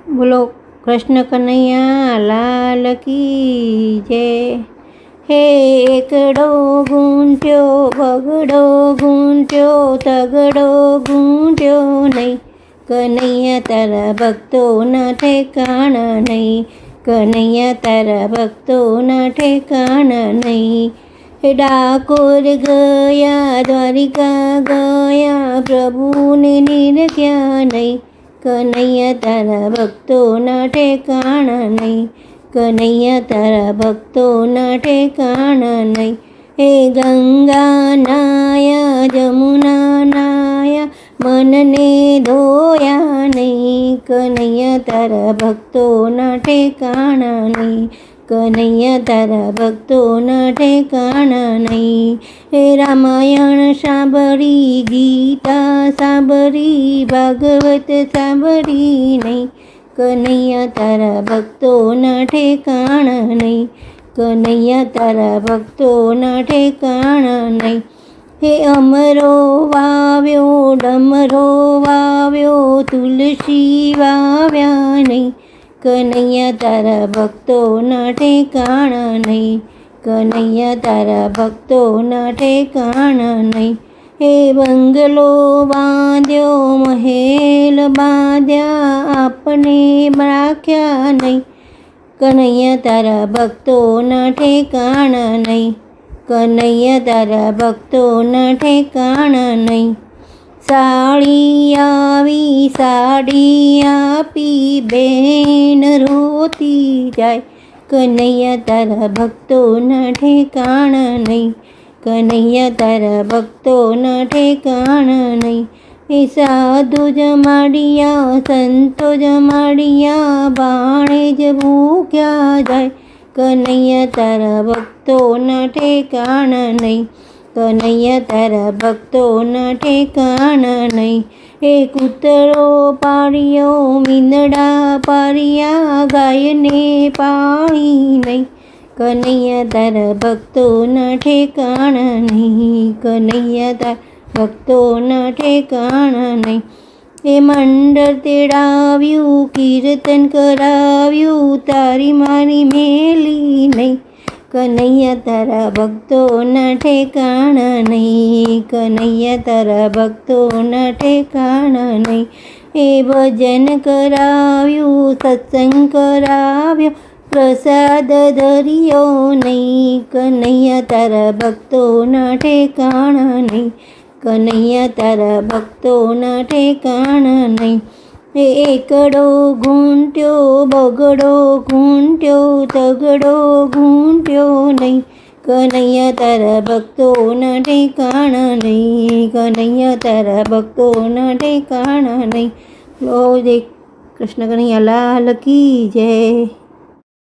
બોલો કૃષ્ણ કનૈયા લાલ કી જય. હે એકડો ગૂંટ્યો બગડો ગૂંટ્યો તગડો ગૂંટ્યો નહીં, કનૈયા તારા ભક્તોના ઠેકાણા નહીં, કનૈયા તારા ભક્તોના ઠેકાણા નહીં. ડાકોર ગયા દ્વારિકા ગયા પ્રભુને નિરખ્યા નહીં, કનૈયા તારા ભક્તોના ઠેકાણા નહીં, કનૈયા તારા ભક્તોના ઠેકાણા નહીં. હે ગંગા નાયા જમુના નાયા મનને ધોયા નહીં, કનૈયા તારા ભક્તોના ઠેકાણા નહીં, કનૈયા તારા ભક્તોના ઠેકાણા નહીં. હે રામાયણ સાંભળી ગીતા સાંભળી ભાગવત સાંભળી નહીં, કનૈયા તારા ભક્તોના ઠેકાણા નહીં, કનૈયા તારા ભક્તોના ઠેકાણા નહીં. હે અમરો વાવ્યો ડમરો વાવ્યો તુલસી વાવ્યા નહીં, કનૈયા તારા ભક્તોના ઠેકાણા નહીં, કનૈયા તારા ભક્તોના ઠેકાણા નહીં. હે બંગલો બાંધ્યો મહેલ બાંધ્યા આપને રાખ્યા નહીં, કનૈયા તારા ભક્તોના ઠેકાણા નહીં, કનૈયા તારા ભક્તોના ઠેકાણા નહીં. સાડી આવી સાડી આપી બેન રોતી જાય, કનૈયા તારા ભક્તોના ઠેકાણા નહીં, કનૈયા તારા ભક્તોના ઠેકાણા નહીં. એ સાધુ જમાડિયા સંતો જમાડિયા બાણે જ ભૂખ્યા જાય, કનૈયા તારા ભક્તોના ઠેકાણા નહીં, કનૈયા તારા ભક્તોના ઠેકાણા નહીં. એ કૂતરો પાડ્યો મીંદડા પાડ્યા ગાયને પાળી નહીં, કનૈયા તારા ભક્તોના ઠેકાણા નહીં, કનૈયા તારા ભક્તોના ઠેકાણા નહીં. એ મંડળ તેડાવ્યું કીર્તન કરાવ્યું તારી મારી મેલી નહીં, કનૈયા તારા ભક્તોના ઠેકાણા નહીં, કનૈયા તારા ભક્તોના ઠેકાણા નહીં. એ ભજન કરાવ્યું સત્સંગ કરાવ્યો પ્રસાદ ધર્યો નહીં, કનૈયા તારા ભક્તોના ઠેકાણા નહીં, કનૈયા તારા ભક્તોના ઠેકાણા નહીં. એ એકડો ઘૂંટ્યો બગડો ઘૂંટ્યો તગડો ઘૂંટ્યો નહીં, કનૈયા તારા ભક્તોના ઠેકાણા નહીં, કનૈયા તારા ભક્તોના ઠેકાણા નહીં. લો જય કૃષ્ણ કનૈયા લાલ કી જય.